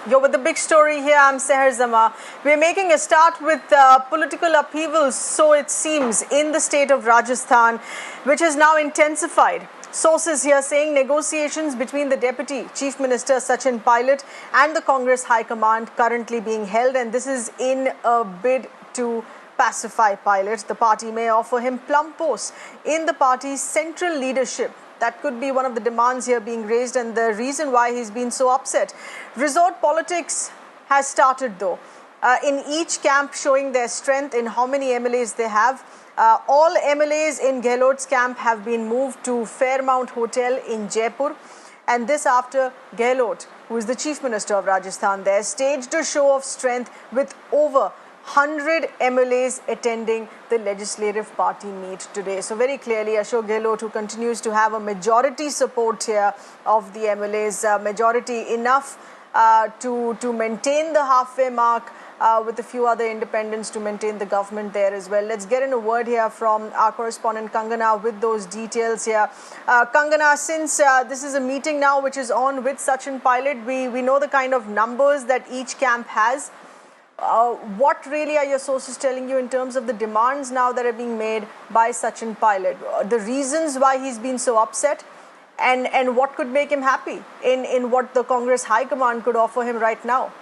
You're with the big story here. I'm Seher Zama. We're making a start with political upheavals, so it seems, in the state of Rajasthan, which has now intensified. Sources here saying negotiations between the Deputy Chief Minister Sachin Pilot and the Congress High Command currently being held, and this is in a bid to pacify Pilot. The party may offer him plum posts in the party's central leadership. That could be one of the demands here being raised, and the reason why he's been so upset. Resort politics has started though, in each camp showing their strength in how many MLAs they have. All MLAs in Gehlot's camp have been moved to Fairmount Hotel in Jaipur, and this after Gehlot, who is the Chief Minister of Rajasthan there, staged a show of strength with over 100 MLAs attending the Legislative Party meet today. So very clearly, Ashok Gehlot, who continues to have a majority support here of the MLAs, majority enough to maintain the halfway mark, with a few other independents to maintain the government there as well. Let's get in a word here from our correspondent Kangana with those details here. Kangana, since this is a meeting now which is on with Sachin Pilot, we know the kind of numbers that each camp has. What really are your sources telling you in terms of the demands now that are being made by Sachin Pilot? The reasons why he's been so upset, and what could make him happy in what the Congress High Command could offer him right now?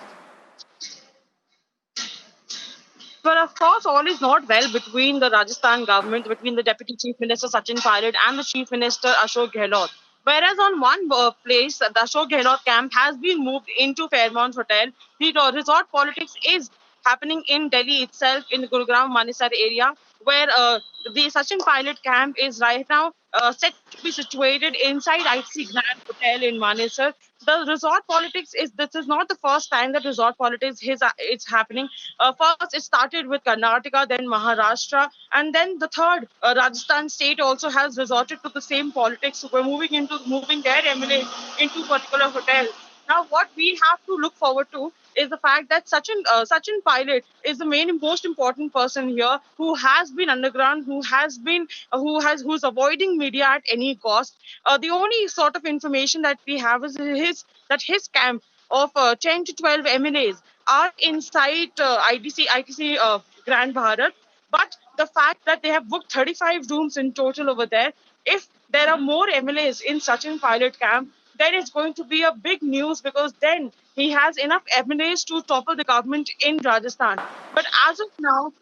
Well, of course, all is not well between the Rajasthan government, between the Deputy Chief Minister Sachin Pilot and the Chief Minister Ashok Gehlot. Whereas on one place, the Ashok Gehlot camp has been moved into Fairmount Hotel. The resort politics is happening in Delhi itself, in the Gurugram Manesar area, where the Sachin Pilot camp is right now set to be situated inside ITC Grand Hotel in Manesar. The resort politics is, this is not the first time that resort politics is it's happening. First, it started with Karnataka, then Maharashtra, and then the third, Rajasthan state also has resorted to the same politics. So we're moving their MLA into particular hotel. Now, what we have to look forward to is the fact that Sachin Pilot is the most important person here, who has been underground, who's avoiding media at any cost. The only sort of information that we have is his camp of 10 to 12 MLAs are inside ITC Grand Bharat. But the fact that they have booked 35 rooms in total over there, if there are more MLAs in Sachin Pilot camp, then it's going to be a big news, because then he has enough MLAs to topple the government in Rajasthan. But as of now,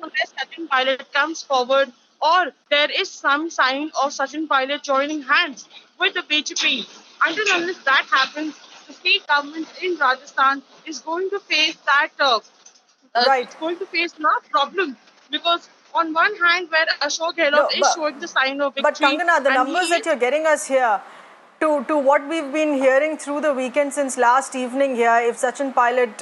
unless Sachin Pilot comes forward, or there is some sign of Sachin Pilot joining hands with the BJP, unless that happens, the state government in Rajasthan is going to face Right. it's going to face a lot of problems, because on one hand, where Ashok No, Gehlot is showing the sign of but victory, Kangana, the and numbers he that you're getting us here, to what we've been hearing through the weekend since last evening here, if Sachin Pilot,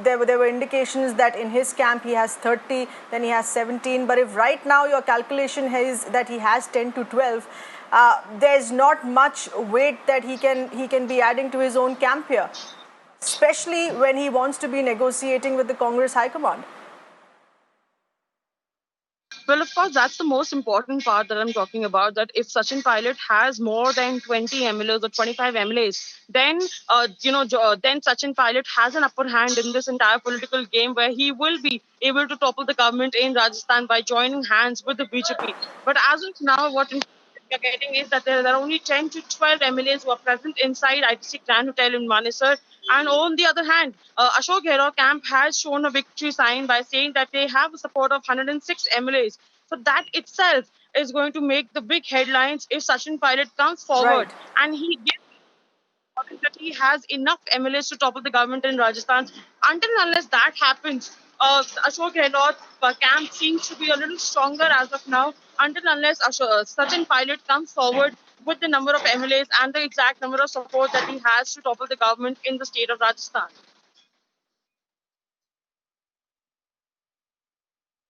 there were indications that in his camp he has 30, then he has 17. But if right now your calculation is that he has 10 to 12, there's not much weight that he can be adding to his own camp here, especially when he wants to be negotiating with the Congress High Command. Well, of course, that's the most important part that I'm talking about. That if Sachin Pilot has more than 20 MLAs or 25 MLAs, then then Sachin Pilot has an upper hand in this entire political game, where he will be able to topple the government in Rajasthan by joining hands with the BJP. But as of now, what we're getting is that there are only 10 to 12 MLAs who are present inside ITC Grand Hotel in Manesar. And on the other hand, Ashok Gehlot camp has shown a victory sign by saying that they have a support of 106 MLAs. So that itself is going to make the big headlines if Sachin Pilot comes forward Right. and he gives that he has enough MLAs to topple the government in Rajasthan. Until and unless that happens, Ashok Gehlot camp seems to be a little stronger as of now. Until and unless Sachin Pilot comes forward with the number of MLAs and the exact number of support that he has to topple the government in the state of Rajasthan.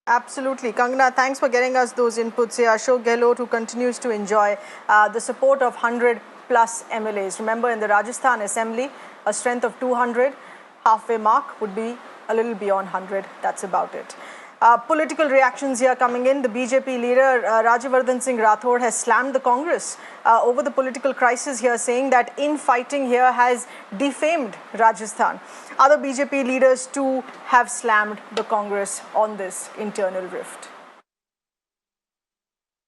Absolutely. Kangana, thanks for getting us those inputs here. Ashok Gehlot, who continues to enjoy the support of 100 plus MLAs. Remember, in the Rajasthan Assembly, a strength of 200, halfway mark would be a little beyond 100. That's about it. Political reactions here coming in. The BJP leader Rajyavardhan Singh Rathod has slammed the Congress over the political crisis here, saying that infighting here has defamed Rajasthan. Other BJP leaders too have slammed the Congress on this internal rift.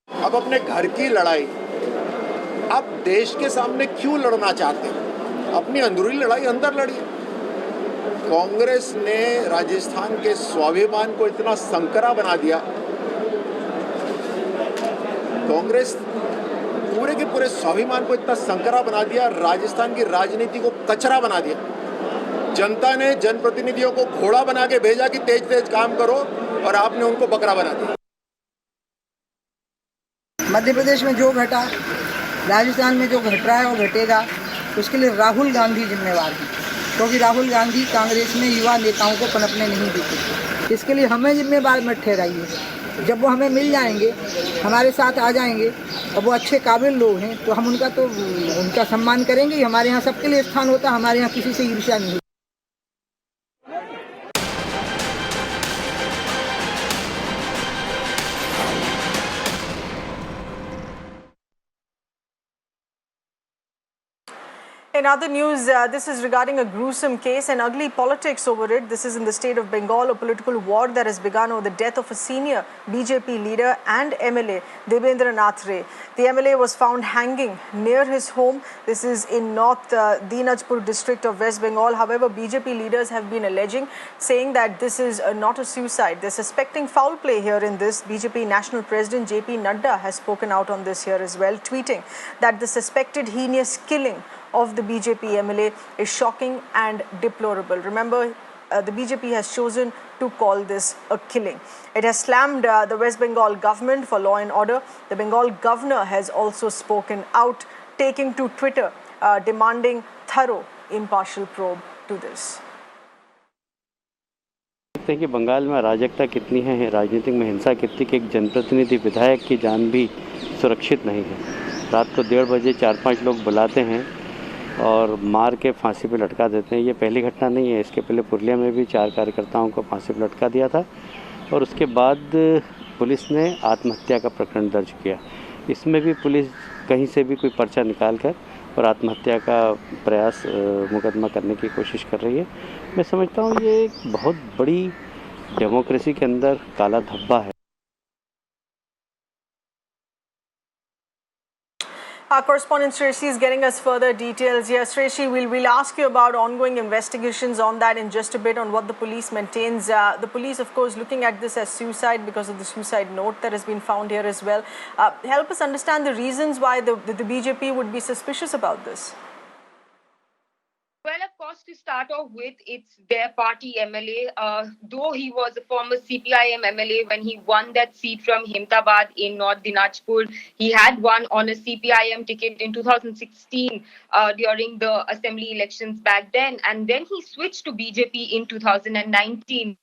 अब अपने घर की लड़ाई आप देश के सामने क्यों लड़ना चाहते हैं? अपनी अंदरूनी लड़ाई अंदर लड़िए। कांग्रेस ने राजस्थान के स्वाभिमान को इतना संकरा बना दिया, कांग्रेस पूरे के पूरे स्वाभिमान को इतना संकरा बना दिया, राजस्थान की राजनीति को कचरा बना दिया। जनता ने जनप्रतिनिधियों को घोड़ा बना के भेजा कि तेज तेज काम करो, और आपने उनको बकरा बना दिया। मध्य प्रदेश में जो घटा, राजस्थान में जो घट रहा है वो घटेगा, उसके लिए राहुल गांधी जिम्मेवार हैं, क्योंकि राहुल गांधी कांग्रेस में युवा नेताओं को पनपने नहीं देते। इसके लिए हमें जिम्मेवार मत ठहराइए। जब वो हमें मिल जाएंगे, हमारे साथ आ जाएंगे और वो अच्छे काबिल लोग हैं, तो हम उनका सम्मान करेंगे। हमारे यहाँ सबके लिए स्थान होता है, हमारे यहाँ किसी से ईर्ष्या नहीं होती। In other news, this is regarding a gruesome case and ugly politics over it. This is in the state of Bengal, a political war that has begun over the death of a senior BJP leader and MLA, Devendra Nath Ray. The MLA was found hanging near his home. This is in North Dinajpur district of West Bengal. However, BJP leaders have been alleging, saying that this is not a suicide. They're suspecting foul play here in this. BJP National President JP Nadda has spoken out on this here as well, tweeting that the suspected heinous killing of the BJP MLA is shocking and deplorable. Remember, the BJP has chosen to call this a killing. It has slammed the West Bengal government for law and order. The Bengal governor has also spoken out, taking to Twitter, demanding thorough, impartial probe to this. देखते हैं कि बंगाल में अराजकता कितनी है, राजनीतिक में हिंसा कितनी कि एक जनप्रतिनिधि विधायक की जान भी सुरक्षित नहीं है। रात को 1:30 बजे 4-5 लोग बुलाते हैं और मार के फांसी पे लटका देते हैं। ये पहली घटना नहीं है, इसके पहले पुरलिया में भी 4 कार्यकर्ताओं को फांसी पे लटका दिया था और उसके बाद पुलिस ने आत्महत्या का प्रकरण दर्ज किया। इसमें भी पुलिस कहीं से भी कोई पर्चा निकाल कर और आत्महत्या का प्रयास मुकदमा करने की कोशिश कर रही है। मैं समझता हूँ ये एक बहुत बड़ी डेमोक्रेसी के अंदर काला धब्बा है। Our correspondent Sreshi is getting us further details. Yes, Sreshi, we'll ask you about ongoing investigations on that in just a bit, on what the police maintains. The police, of course, looking at this as suicide because of the suicide note that has been found here as well. Help us understand the reasons why the BJP would be suspicious about this. Well, of course, to start off with, it's their party MLA. Though he was a former CPIM MLA when he won that seat from Himtabad in North Dinajpur, he had won on a CPIM ticket in 2016 during the assembly elections back then. And then he switched to BJP in 2019.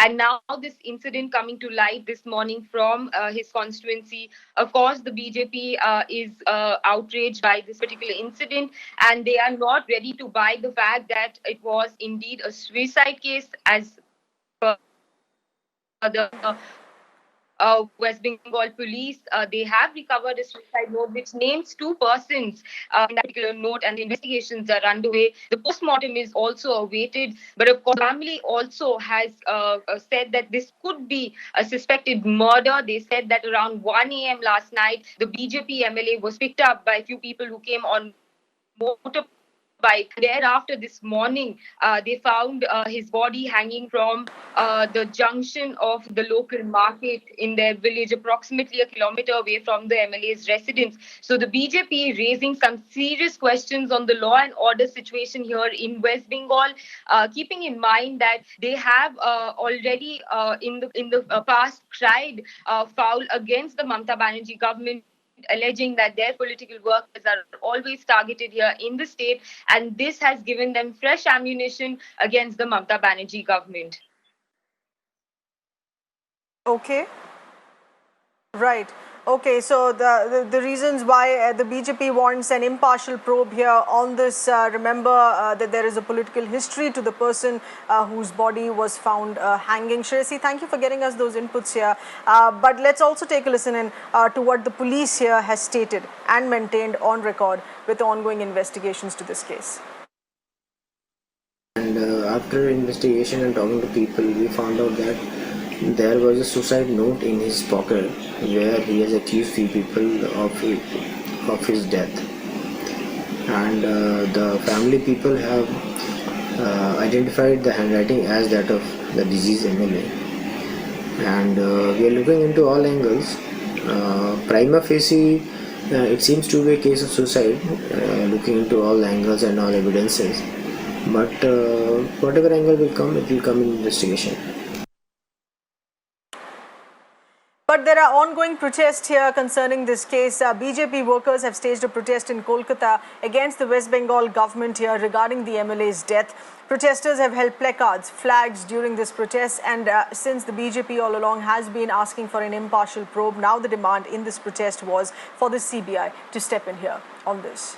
And now this incident coming to light this morning from his constituency. Of course, the BJP is outraged by this particular incident, and they are not ready to buy the fact that it was indeed a suicide case as per the West Bengal police. They have recovered a suicide note which names 2 persons in that particular note, and the investigations are underway. The post-mortem is also awaited, but of course, the family also has said that this could be a suspected murder. They said that around 1 a.m. last night, the BJP MLA was picked up by a few people who came on motorbike. Thereafter, this morning, they found his body hanging from the junction of the local market in their village, approximately a kilometer away from the MLA's residence. So the BJP raising some serious questions on the law and order situation here in West Bengal, keeping in mind that they have already in the past cried foul against the Mamata Banerjee government, alleging that their political workers are always targeted here in the state, and this has given them fresh ammunition against the Mamata Banerjee government. Okay. Right. Okay, so the reasons why the BJP wants an impartial probe here on this, remember that there is a political history to the person whose body was found hanging. Shreyasi, thank you for getting us those inputs here. But let's also take a listen in to what the police here has stated and maintained on record with ongoing investigations to this case. And after investigation and talking to people, we found out that there was a suicide note in his pocket where he has accused few people of his death. And the family people have identified the handwriting as that of the deceased MLA. And we are looking into all angles. Prima facie, it seems to be a case of suicide, looking into all angles and all evidences. But whatever angle will come, it will come in investigation. But there are ongoing protests here concerning this case. BJP workers have staged a protest in Kolkata against the West Bengal government here regarding the MLA's death. Protesters have held placards, flags during this protest, and since the BJP all along has been asking for an impartial probe, now the demand in this protest was for the CBI to step in here on this.